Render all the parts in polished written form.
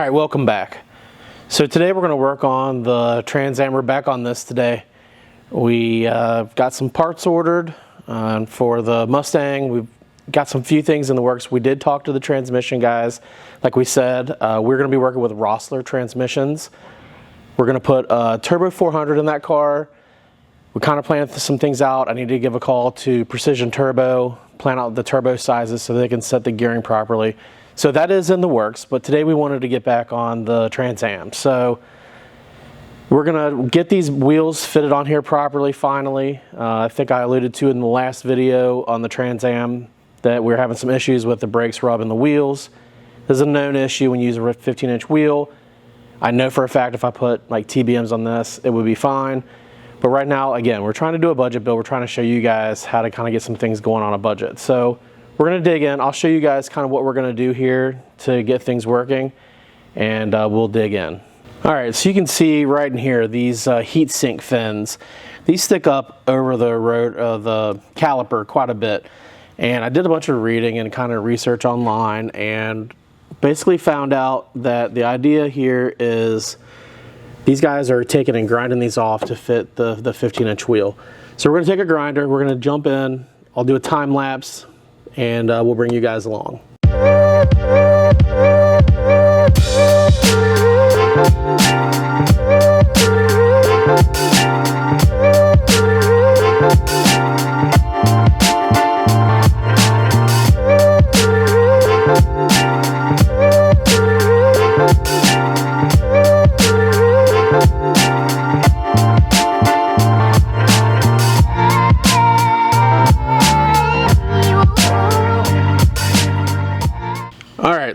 Alright, welcome back. So today we're going to work on the Trans Am. We're back on this today. We got some parts ordered for the Mustang. We've got some few things in the works. We did talk to the transmission guys. Like we said, we're going to be working with Rossler transmissions. We're going to put a Turbo 400 in that car. We kind of planned some things out. I need to give a call to Precision Turbo, plan out the turbo sizes so they can set the gearing properly. So that is in the works, but today we wanted to get back on the Trans Am. So we're gonna get these wheels fitted on here properly finally. I think I alluded to in the last video on the Trans Am that we're having some issues with the brakes rubbing the wheels. This is a known issue when you use a 15-inch wheel. I know for a fact if I put like TBMs on this, it would be fine. But right now, again, we're trying to do a budget build. We're trying to show you guys how to kind of get some things going on a budget. So we're going to dig in. I'll show you guys kind of what we're going to do here to get things working, and we'll dig in. All right, so you can see right in here these heat sink fins. These stick up over the the caliper quite a bit, and I did a bunch of reading and kind of research online, and basically found out that the idea here is these guys are taking and grinding these off to fit the 15-inch wheel. So we're going to take a grinder. We're going to jump in. I'll do a time lapse, and we'll bring you guys along.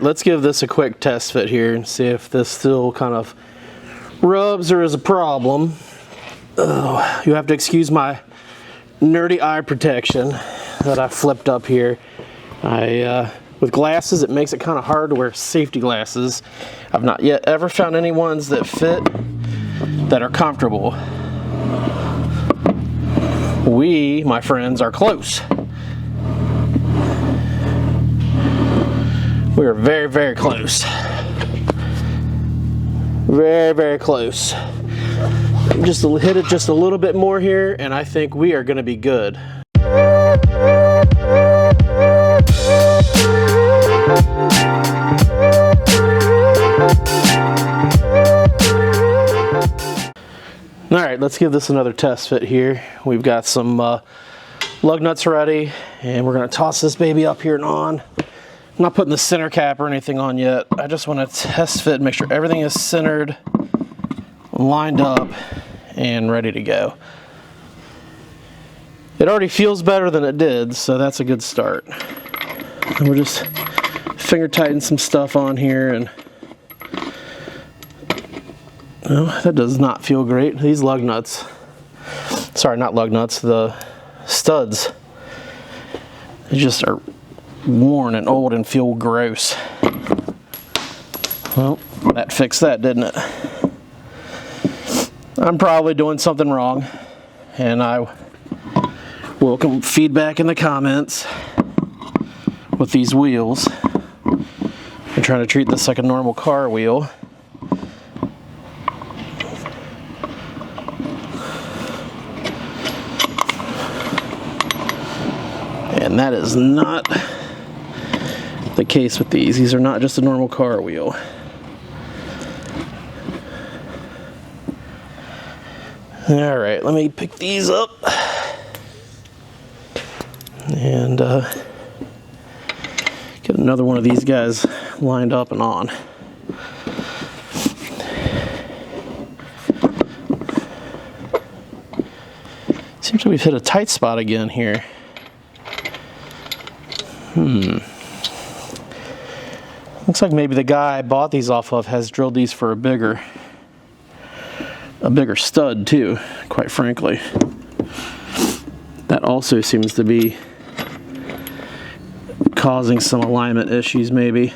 Let's give this a quick test fit here and see if this still kind of rubs or is a problem. You have to excuse my nerdy eye protection that I flipped up here. With glasses, it makes it kind of hard to wear safety glasses. I've not yet ever found any ones that fit that are comfortable. We, my friends, are close. We are very, very close. Very, very close. Just hit it just a little bit more here, and I think we are going to be good. All right, let's give this another test fit here. We've got some lug nuts ready, and we're going to toss this baby up here and on. I'm not putting the center cap or anything on yet. I just want to test fit, make sure everything is centered, lined up, and ready to go. It already feels better than it did, so that's a good start. And we'll just finger tighten some stuff on here, and oh, that does not feel great. These lug nuts, sorry, not lug nuts, the studs, they just are worn and old and feel gross. Well, that fixed that, didn't it? I'm probably doing something wrong, and I welcome feedback in the comments with these wheels. I'm trying to treat this like a normal car wheel. And that is not the case with these. These are not just a normal car wheel. All right, let me pick these up and get another one of these guys lined up and on. Seems like we've hit a tight spot again here. Looks like maybe the guy I bought these off of has drilled these for a bigger stud too, quite frankly. That also seems to be causing some alignment issues maybe.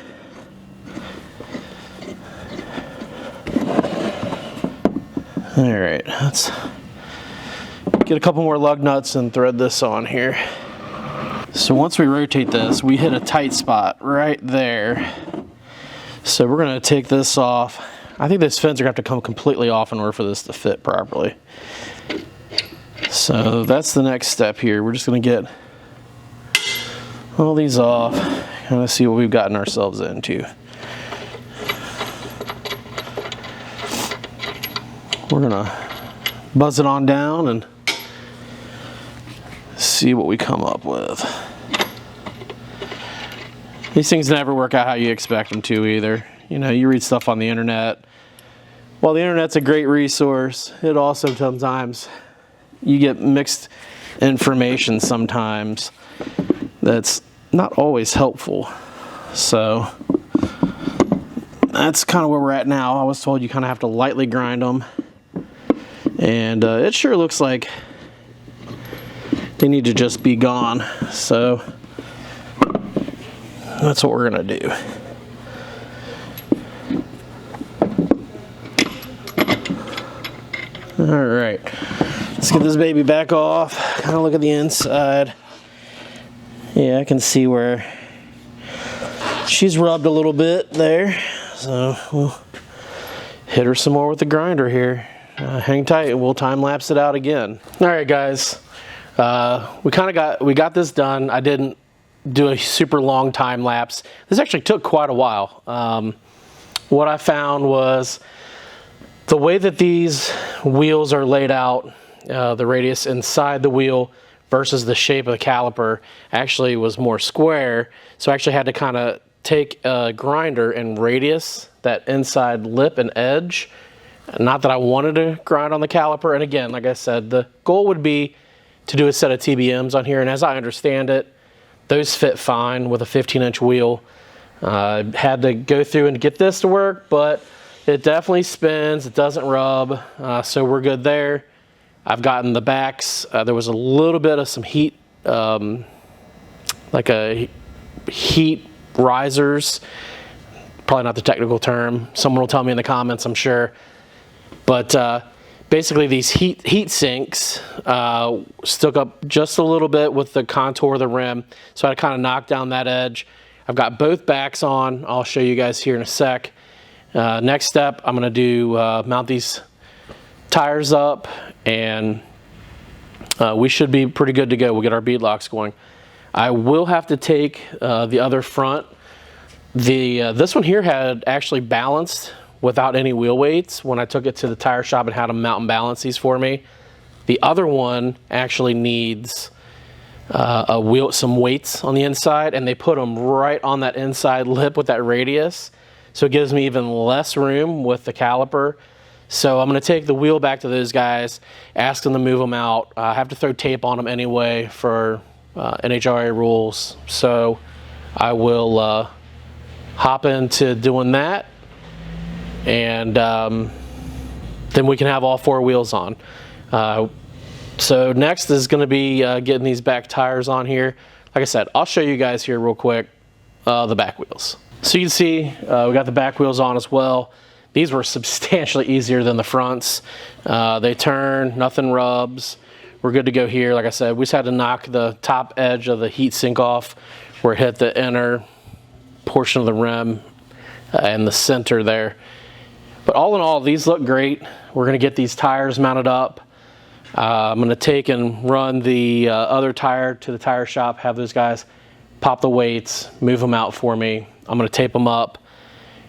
All right, let's get a couple more lug nuts and thread this on here. So once we rotate this, we hit a tight spot right there. So we're going to take this off. I think these fins are going to have to come completely off in order for this to fit properly. So that's the next step here. We're just going to get all these off, kind of see what we've gotten ourselves into. We're going to buzz it on down and see what we come up with. These things never work out how you expect them to either. You know, you read stuff on the internet. While the internet's a great resource, it also sometimes you get mixed information sometimes that's not always helpful. So that's kind of where we're at now. I was told you kind of have to lightly grind them, and it sure looks like they need to just be gone. So that's what we're gonna do. All right, let's get this baby back off. Kind of look at the inside. Yeah, I can see where she's rubbed a little bit there. So we'll hit her some more with the grinder here. Hang tight and we'll time lapse it out again. All right, guys, we got this done. I didn't do a super long time lapse. This actually took quite a while. What I found was the way that these wheels are laid out, the radius inside the wheel versus the shape of the caliper actually was more square. So I actually had to kind of take a grinder and radius that inside lip and edge. Not that I wanted to grind on the caliper. And again, like I said, the goal would be to do a set of TBMs on here. And as I understand it, those fit fine with a 15-inch wheel. Had to go through and get this to work, but it definitely spins, it doesn't rub, so we're good there. I've gotten the backs. There was a little bit of some heat, like a heat risers. Probably not the technical term. Someone will tell me in the comments, I'm sure. But basically these heat sinks stuck up just a little bit with the contour of the rim. So I kind of knocked down that edge. I've got both backs on. I'll show you guys here in a sec. Next step, I'm going to do mount these tires up, and we should be pretty good to go. We'll get our beadlocks going. I will have to take the other front. This one here had actually balanced without any wheel weights when I took it to the tire shop and had them mount and balance these for me. The other one actually needs some weights on the inside, and they put them right on that inside lip with that radius. So it gives me even less room with the caliper. So I'm going to take the wheel back to those guys, ask them to move them out. I have to throw tape on them anyway for NHRA rules. So I will hop into doing that, and then we can have all four wheels on. So next is going to be getting these back tires on here. Like I said, I'll show you guys here real quick the back wheels. So you can see we got the back wheels on as well. These were substantially easier than the fronts. They turn, nothing rubs. We're good to go here. Like I said, we just had to knock the top edge of the heat sink off where it hit the inner portion of the rim and the center there. But all in all, these look great. We're going to get these tires mounted up. I'm going to take and run the other tire to the tire shop, have those guys pop the weights, move them out for me. I'm going to tape them up,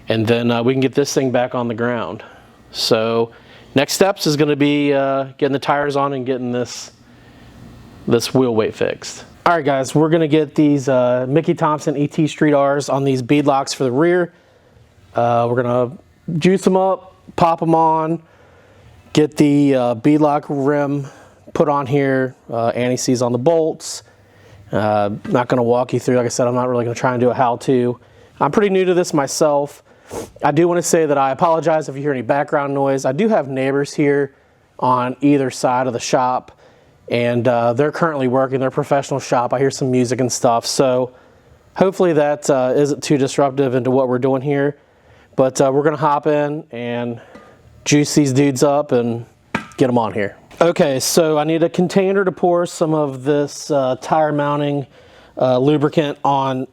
and then we can get this thing back on the ground. So next steps is going to be getting the tires on and getting this wheel weight fixed. All right, guys, we're going to get these Mickey Thompson ET Street R's on these beadlocks for the rear. We're going to juice them up, pop them on, get the beadlock rim put on here, anti-seize on the bolts. Not going to walk you through. Like I said, I'm not really going to try and do a how-to. I'm pretty new to this myself. I do want to say that I apologize if you hear any background noise. I do have neighbors here on either side of the shop, and they're currently working their professional shop. I hear some music and stuff, so hopefully that isn't too disruptive into what we're doing here. But we're going to hop in and juice these dudes up and get them on here. Okay, so I need a container to pour some of this tire mounting lubricant on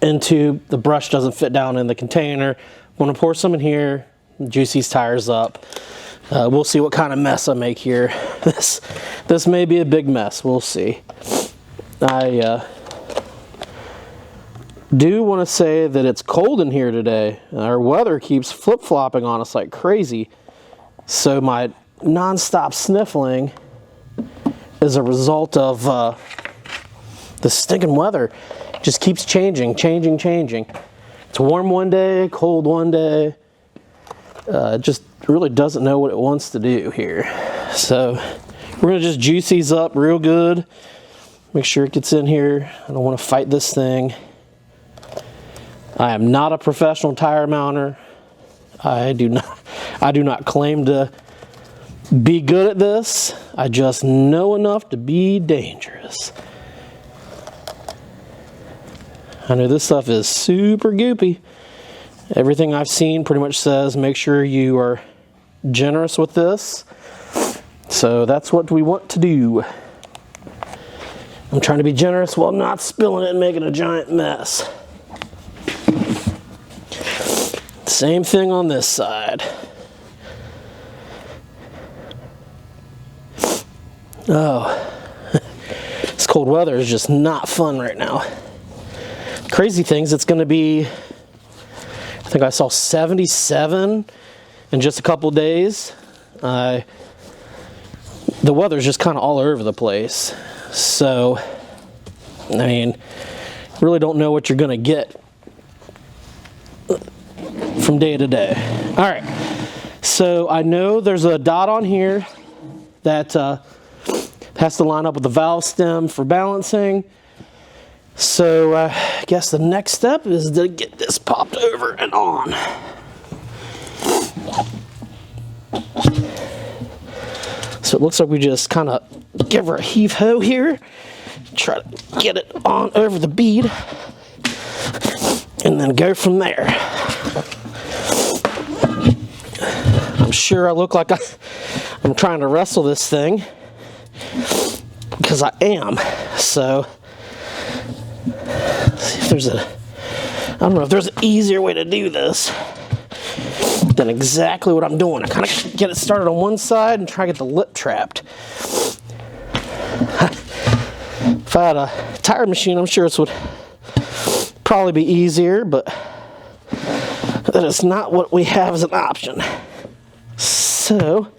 into the brush doesn't fit down in the container. I'm going to pour some in here, juice these tires up. We'll see what kind of mess I make here. This may be a big mess. We'll see. I do want to say that it's cold in here today. Our weather keeps flip-flopping on us like crazy. So my non-stop sniffling is a result of the stinking weather. It just keeps changing. It's warm one day, cold one day. It just really doesn't know what it wants to do here. So we're gonna just juice these up real good. Make sure it gets in here. I don't want to fight this thing. I am not a professional tire mounter. I do not claim to be good at this. I just know enough to be dangerous. I know this stuff is super goopy. Everything I've seen pretty much says make sure you are generous with this. So that's what we want to do. I'm trying to be generous while not spilling it and making a giant mess. Same thing on this side. Oh, this cold weather is just not fun right now. Crazy things, it's going to be, I think I saw 77 in just a couple days. The weather's just kind of all over the place. So, I mean, really don't know what you're going to get from day to day. All right, so I know there's a dot on here that has to line up with the valve stem for balancing. So I guess the next step is to get this popped over and on. So it looks like we just kind of give her a heave-ho here, try to get it on over the bead, and then go from there. I'm sure I look like I'm trying to wrestle this thing, because I am. So let's see if there's I don't know if there's an easier way to do this than exactly what I'm doing. I kind of get it started on one side and try to get the lip trapped. If I had a tire machine, I'm sure this would probably be easier, but that is not what we have as an option. So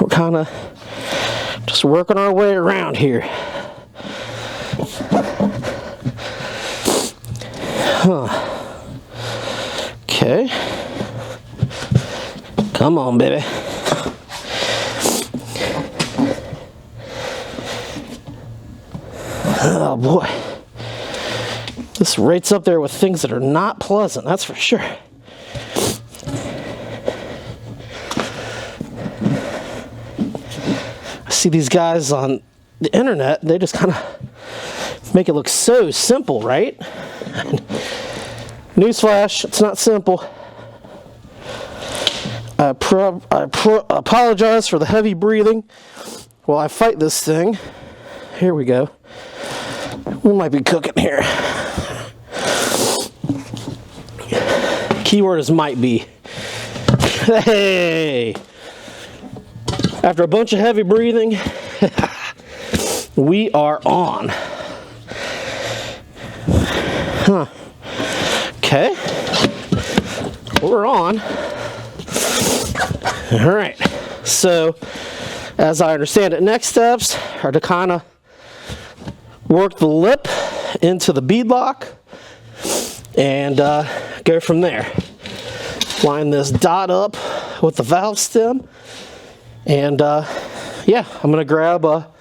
we're kind of just working our way around here. Okay. Come on, baby. Oh boy. This rates up there with things that are not pleasant, that's for sure. I see these guys on the internet, they just kind of make it look so simple, right? Newsflash, it's not simple. I apologize for the heavy breathing while I fight this thing. Here we go. We might be cooking here. Keyword is might be. Hey! After a bunch of heavy breathing, we are on. Huh. Okay. We're on. All right. So, as I understand it, next steps are to kind of work the lip into the beadlock and go from there. Line this dot up with the valve stem, and yeah, I'm going to grab a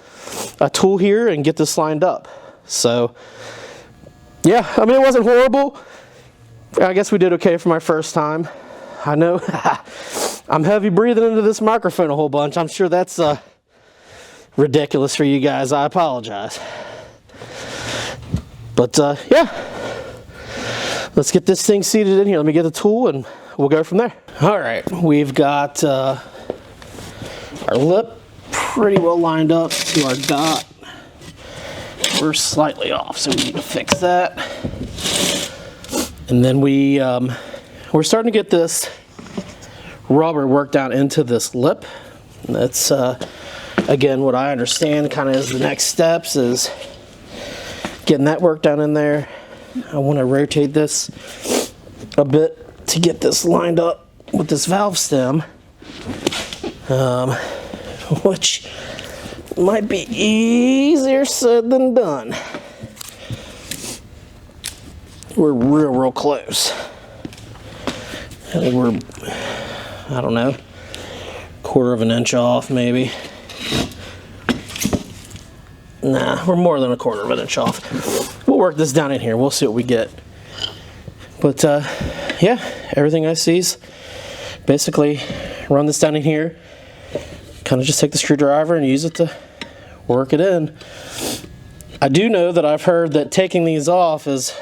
tool here and get this lined up. So, yeah, I mean, it wasn't horrible. I guess we did okay for my first time. I know I'm heavy breathing into this microphone a whole bunch. I'm sure that's ridiculous for you guys. I apologize. But yeah, let's get this thing seated in here. Let me get the tool and we'll go from there. All right, we've got our lip pretty well lined up to our dot. We're slightly off, so we need to fix that. And then we're starting to get this rubber worked down into this lip. And that's again, what I understand kind of is the next steps is getting that work down in there. I want to rotate this a bit to get this lined up with this valve stem, which might be easier said than done. We're real close. I think we're, I don't know, quarter of an inch off maybe. Nah, we're more than a quarter of an inch off. We'll work this down in here. We'll see what we get. But yeah, everything I see is basically run this down in here. Kind of just take the screwdriver and use it to work it in. I do know that I've heard that taking these off is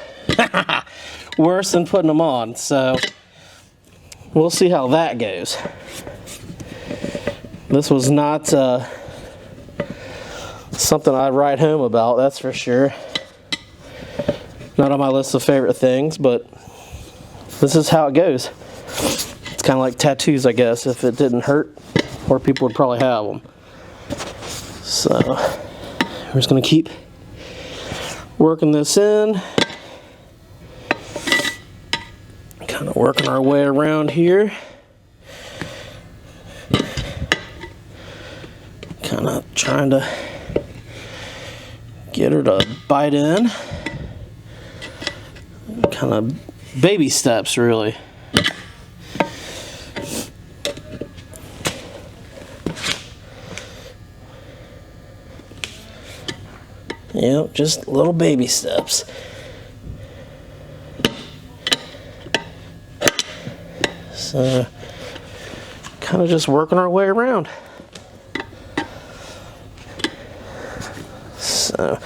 worse than putting them on. So we'll see how that goes. This was not something I'd write home about, that's for sure. Not on my list of favorite things, but this is how it goes. It's kind of like tattoos, I guess. If it didn't hurt, more people would probably have them. So we're just going to keep working this in. Kind of working our way around here. Kind of trying to get her to bite in. Kind of baby steps, really. Yep, just little baby steps. So, kind of just working our way around. So,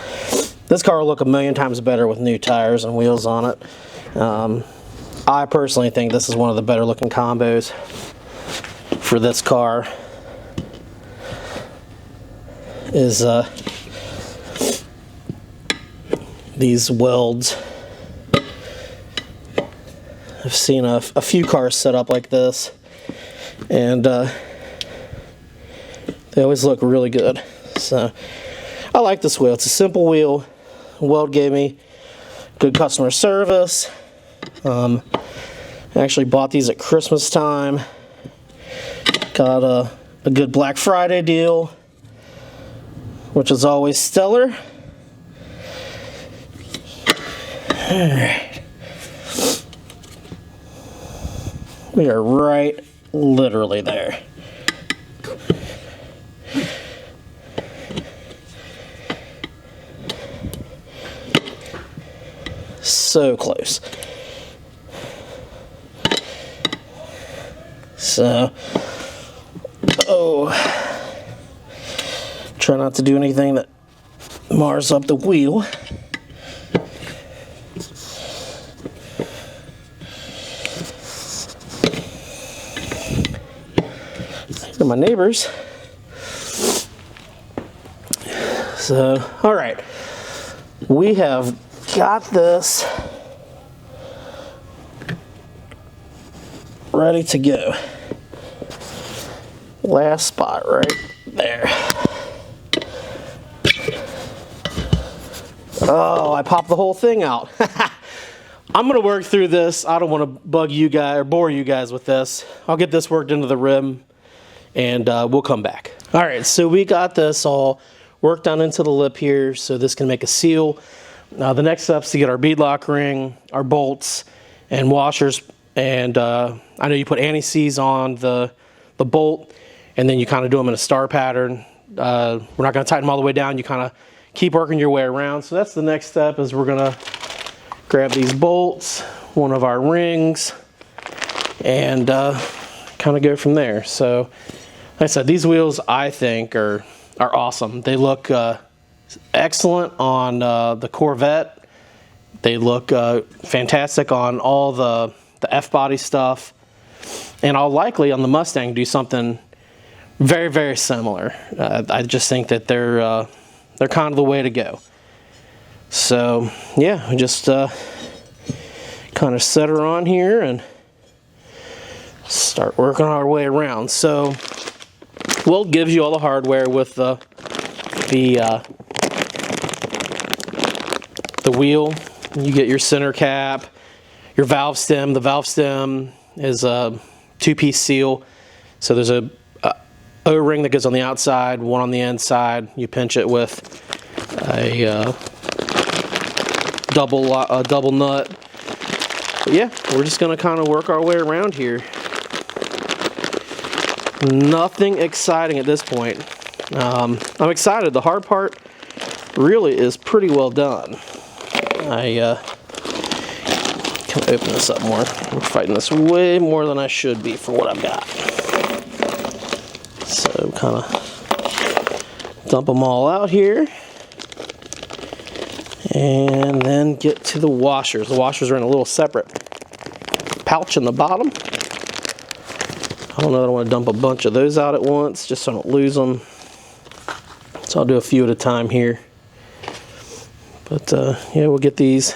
this car will look a million times better with new tires and wheels on it. I personally think this is one of the better looking combos for this car. Is these welds. I've seen a few cars set up like this, and they always look really good. So I like this wheel. It's a simple wheel. Weld gave me good customer service. I actually bought these at Christmas time. Got a good Black Friday deal, which is always stellar. Alright. We are right literally there. So close. So, try not to do anything that mars up the wheel. These are my neighbors. So, all right, we have got this ready to go. Last spot right there. Oh, I popped the whole thing out. I'm gonna work through this. I don't want to bug you guys or bore you guys with this. I'll get this worked into the rim and we'll come back. All right, so we got this all worked down into the lip here so this can make a seal. The next step is to get our beadlock ring, our bolts, and washers. And I know you put anti-seize on the bolt, and then you kind of do them in a star pattern. We're not going to tighten them all the way down. You kind of keep working your way around. So that's the next step, is we're going to grab these bolts, one of our rings, and kind of go from there. So like I said, these wheels I think are awesome. They look excellent on the Corvette. They look fantastic on all the F-body stuff, and I'll likely on the Mustang do something very, very similar. I just think that they're kind of the way to go. So yeah, just kind of set her on here and start working our way around. So Weld gives you all the hardware with the wheel. You get your center cap, your valve stem. The valve stem is a 2-piece seal. So there's a O-ring that goes on the outside, one on the inside. You pinch it with a double nut. But yeah, we're just gonna kind of work our way around here. Nothing exciting at this point. I'm excited. The hard part really is pretty well done. I can open this up more. I'm fighting this way more than I should be for what I've got. So kind of dump them all out here. And then get to the washers. The washers are in a little separate pouch in the bottom. I don't know that I want to dump a bunch of those out at once, just so I don't lose them. So I'll do a few at a time here. But yeah, we'll get these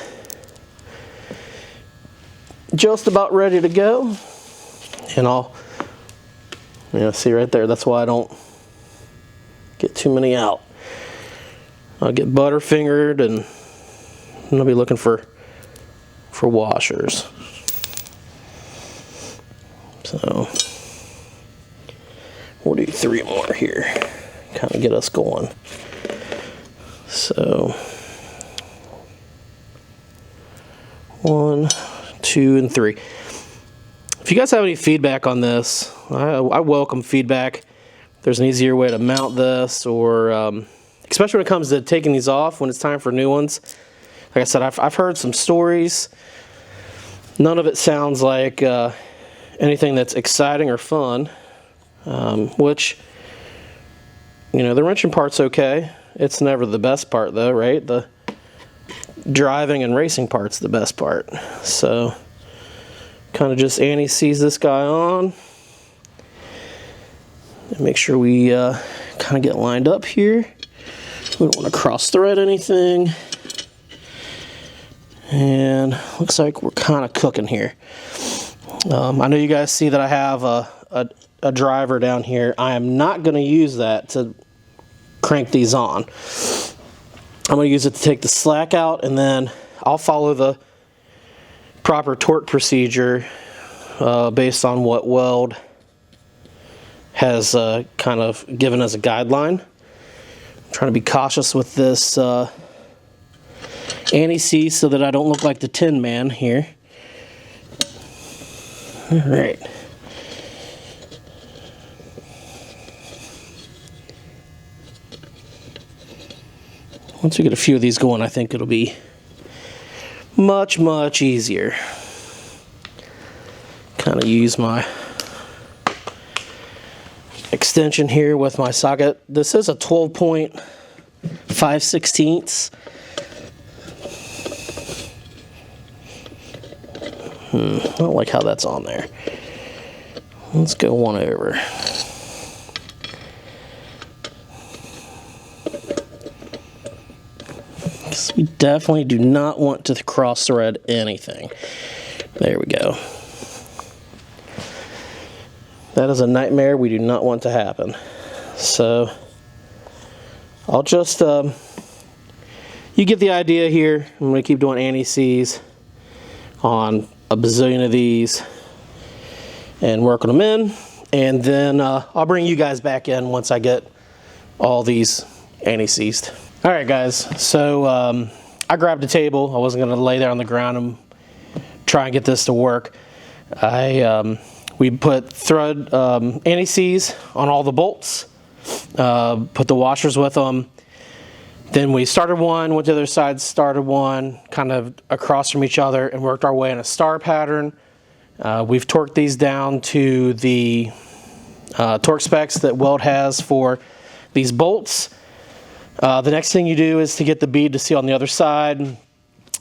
just about ready to go. And I'll, see right there, that's why I don't get too many out. I'll get butterfingered and I'll be looking for washers. So we'll do 3 more here, kind of get us going. So 1, 2, and 3. If you guys have any feedback on this, I welcome feedback. If there's an easier way to mount this, or especially when it comes to taking these off when it's time for new ones. Like I said, I've heard some stories. None of it sounds like anything that's exciting or fun, which, the wrenching part's okay. It's never the best part though, right? The driving and racing part's the best part. So kind of just anti-seize this guy on and make sure we kind of get lined up here. We don't want to cross thread anything. And looks like we're kind of cooking here. I know you guys see that I have a driver down here. I am not going to use that to crank these on. I'm going to use it to take the slack out, and then I'll follow the proper torque procedure based on what Weld has kind of given as a guideline. I'm trying to be cautious with this anti-seize so that I don't look like the Tin Man here. All right. Once we get a few of these going, I think it'll be much, much easier. Kind of use my extension here with my socket. This is a 12.5/16. I don't like how that's on there. Let's go one over. Because we definitely do not want to cross thread anything. There we go. That is a nightmare we do not want to happen. So I'll just, you get the idea here. I'm going to keep doing anti-seize on a bazillion of these and working them in, and then I'll bring you guys back in once I get all these anti-seized. All right, guys, so I grabbed a table. I wasn't going to lay there on the ground and try and get this to work. We put thread anti-seize on all the bolts, put the washers with them. Then we started one, went to the other side, started one, kind of across from each other, and worked our way in a star pattern. We've torqued these down to the torque specs that Weld has for these bolts. The next thing you do is to get the bead to seal on the other side.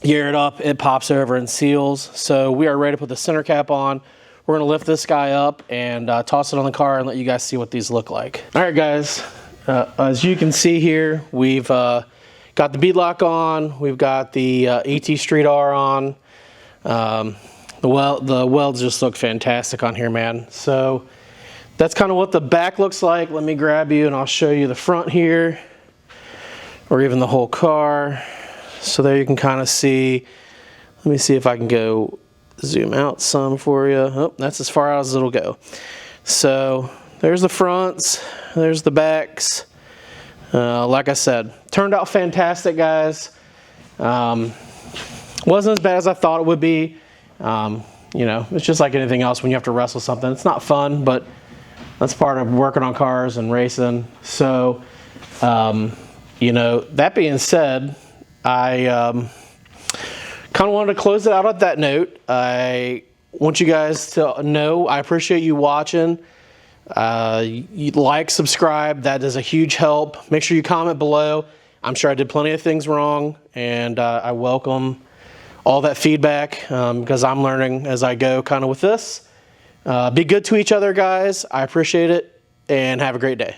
Gear it up, it pops over and seals. So we are ready to put the center cap on. We're going to lift this guy up and toss it on the car and let you guys see what these look like. All right, guys. As you can see here, we've got the bead lock on, we've got the AT Street R on, The welds just look fantastic on here, man. So that's kind of what the back looks like. Let me grab you and I'll show you the front here, or even the whole car. So there you can kind of see. Let me see if I can go zoom out some for you. Oh, that's as far out as it'll go. So there's the fronts, there's the backs. Like I said, turned out fantastic, guys. Wasn't as bad as I thought it would be. You know, it's just like anything else when you have to wrestle something. It's not fun, but that's part of working on cars and racing. So, you know, that being said, I kind of wanted to close it out on that note. I want you guys to know I appreciate you watching. You like, subscribe, that is a huge help. Make sure you comment below. I'm sure I did plenty of things wrong, and I welcome all that feedback because I'm learning as I go kind of with this. Be good to each other, guys. I appreciate it, and have a great day.